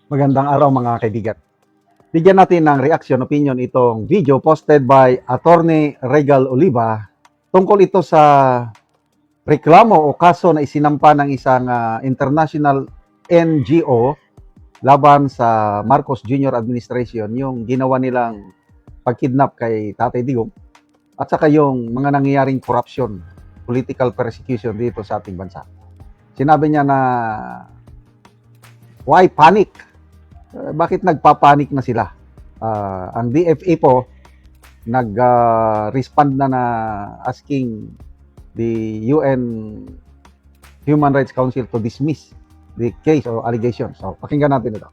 Magandang araw mga kaibigan. Bigyan natin ng reaction opinion itong video posted by Attorney Regal Oliva tungkol ito sa reklamo o kaso na isinampa ng isang international NGO laban sa Marcos Jr. administration, yung ginawa nilang pagkidnap kay Tatay Digong at saka yung mga nangyayaring corruption, political persecution dito sa ating bansa. Sinabi niya na why panic? Bakit nagpapanik na sila? Ang DFA po nag-respond na asking the UN Human Rights Council to dismiss the case or allegations. So, pakinggan natin ito.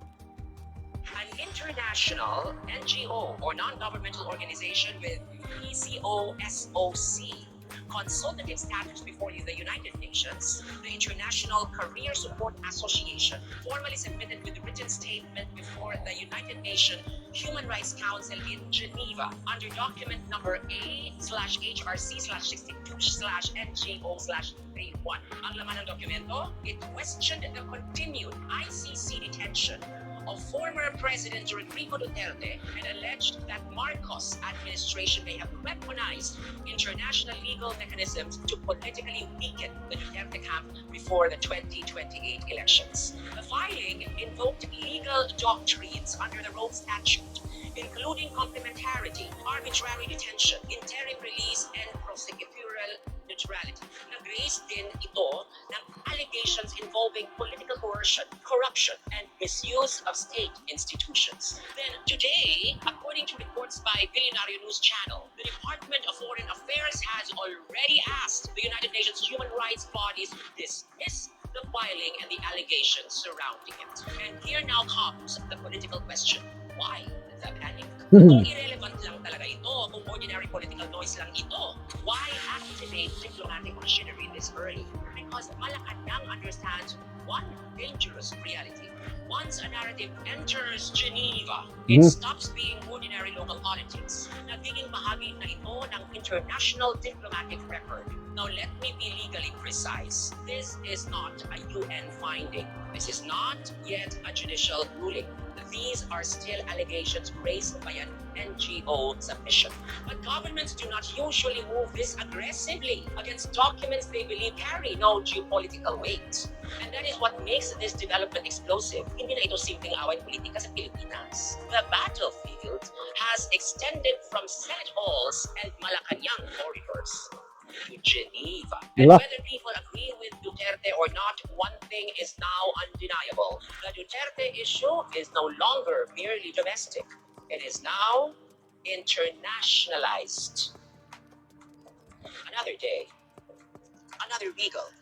An international NGO or non-governmental organization with PCOSOC consultative status before the United Nations, the International Career Support Association formally submitted with a written statement before the United Nations Human Rights Council in Geneva under document number A/62/62/NGO/31. Ang laman ng dokumento, it questioned the continued ICC detention of former President Rodrigo Duterte and alleged that Marcos administration may have weaponized international legal mechanisms to politically weaken the Duterte camp before the 2028 elections. The filing invoked legal doctrines under the Rome Statute, including complementarity, arbitrary detention, interim release, and prosecutorial neutrality. Nag-raise din ito ng allegations involving political coercion, corruption, and misuse of state institutions. Then today, according to reports by Billionaire News Channel, the Department of Foreign Affairs has already asked the United Nations human rights bodies to dismiss the filing and the allegations surrounding it. And here now comes the political question. Why the panic? Kung irrelevant lang talaga ito, kung ordinary political noise lang ito, why activate diplomatic machinery this early? Because Malacanang understands one dangerous reality. Once a narrative enters Geneva, it stops being ordinary local politics. Nagiging bahagi na ito ng international diplomatic record. Now let me be legally precise. This is not a UN finding. This is not yet a judicial ruling. These are still allegations raised by an NGO submission. But governments do not usually move this aggressively against documents they believe carry no geopolitical weight. And that is what makes this development explosive. Hindi na ito simpleng away politika sa Pilipinas. The battlefield has extended from Senate halls and Malacanang corridors to Geneva. And whether people agree with Duterte or not, one thing is now undeniable. The Duterte issue is no longer merely domestic. It is now internationalized. Another day, another Beagle.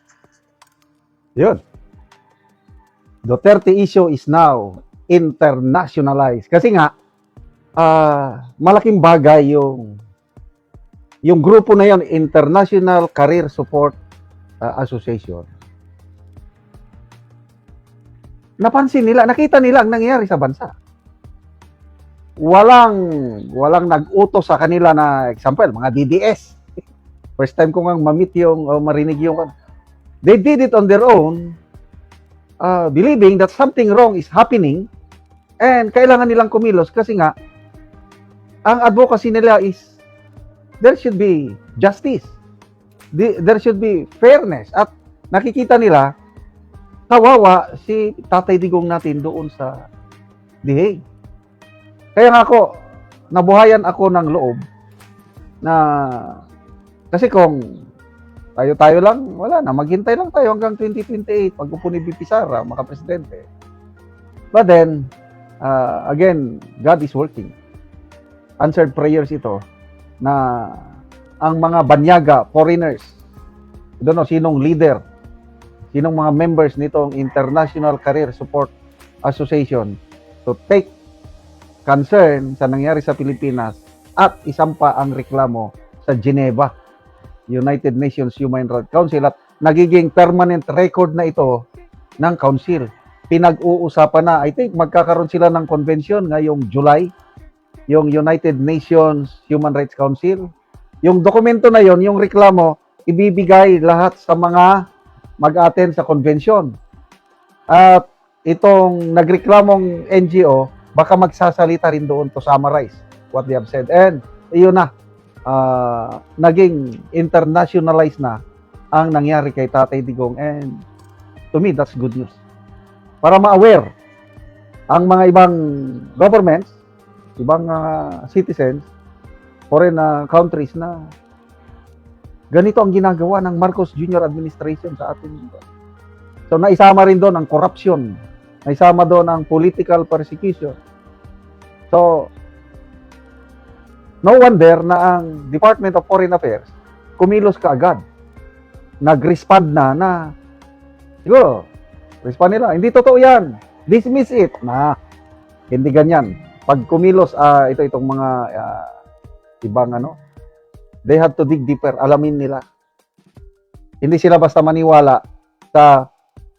Yun. Duterte issue is now internationalized. Kasi nga, malaking bagay yung grupo na yon, International Career Support Association. Napansin nila, nakita nila ang nangyayari sa bansa. Walang nag-utos sa kanila na, example, mga DDS. First time ko nga ma-meet marinig yung, they did it on their own, believing that something wrong is happening and kailangan nilang kumilos kasi nga, ang advocacy nila is there should be justice. There should be fairness. At nakikita nila, kawawa si Tatay Digong natin doon sa The Hague. Kaya nga ako, nabuhayan ako ng loob na, kasi kung tayo lang, wala na, maghintay lang tayo hanggang 2028, pag-upo ni BP Sara, makapresidente. But then, again, God is working. Answered prayers ito, na ang mga banyaga, foreigners, I don't know, sinong leader, sinong mga members nitong International Career Support Association to take concern sa nangyari sa Pilipinas at isampa ang reklamo sa Geneva, United Nations Human Rights Council, at nagiging permanent record na ito ng Council. Pinag-uusapan na, I think magkakaroon sila ng convention ngayong July, yung United Nations Human Rights Council. Yung dokumento na yon, yung reklamo, ibibigay lahat sa mga mag-attend sa convention. At itong nagreklamong NGO, baka magsasalita rin doon to summarize what they have said. And iyon na, naging internationalized na ang nangyari kay Tatay Digong. And to me, that's good news. Para ma-aware ang mga ibang governments, ibang citizens, foreign countries na ganito ang ginagawa ng Marcos Jr. administration sa atin. So naisama rin doon ang corruption, naisama doon ang political persecution. So no wonder na ang Department of Foreign Affairs kumilos kaagad. Nag-respond na siguro, respond nila, hindi totoo yan, dismiss it, na hindi ganyan. Pag kumilos, itong mga ibang they have to dig deeper, alamin nila. Hindi sila basta maniwala sa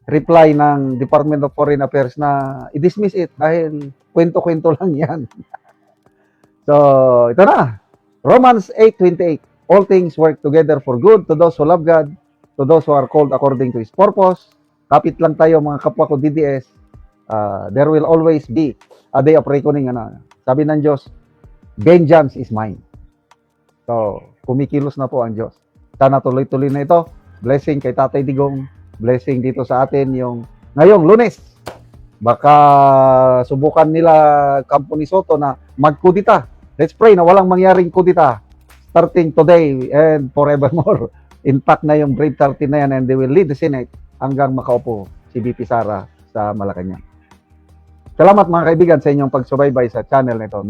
reply ng Department of Foreign Affairs na i-dismiss it dahil kwento-kwento lang yan. So, ito na. Romans 8:28. All things work together for good to those who love God, to those who are called according to His purpose. Kapit lang tayo mga kapwa ko DDS. There will always be a day of reckoning. Sabi ng Diyos, vengeance is mine. So, kumikilos na po ang Diyos. Sana tuloy-tuloy na ito. Blessing kay Tatay Digong. Blessing dito sa atin yung ngayong Lunes. Baka subukan nila Campo ni Soto na magkudita. Let's pray na walang mangyaring kudita starting today and forevermore. Intact na yung Brave 13 na yan and they will lead the Senate hanggang makaupo si BP Sara sa Malacanang. Salamat mga kaibigan sa inyong pagsubaybay sa channel nito.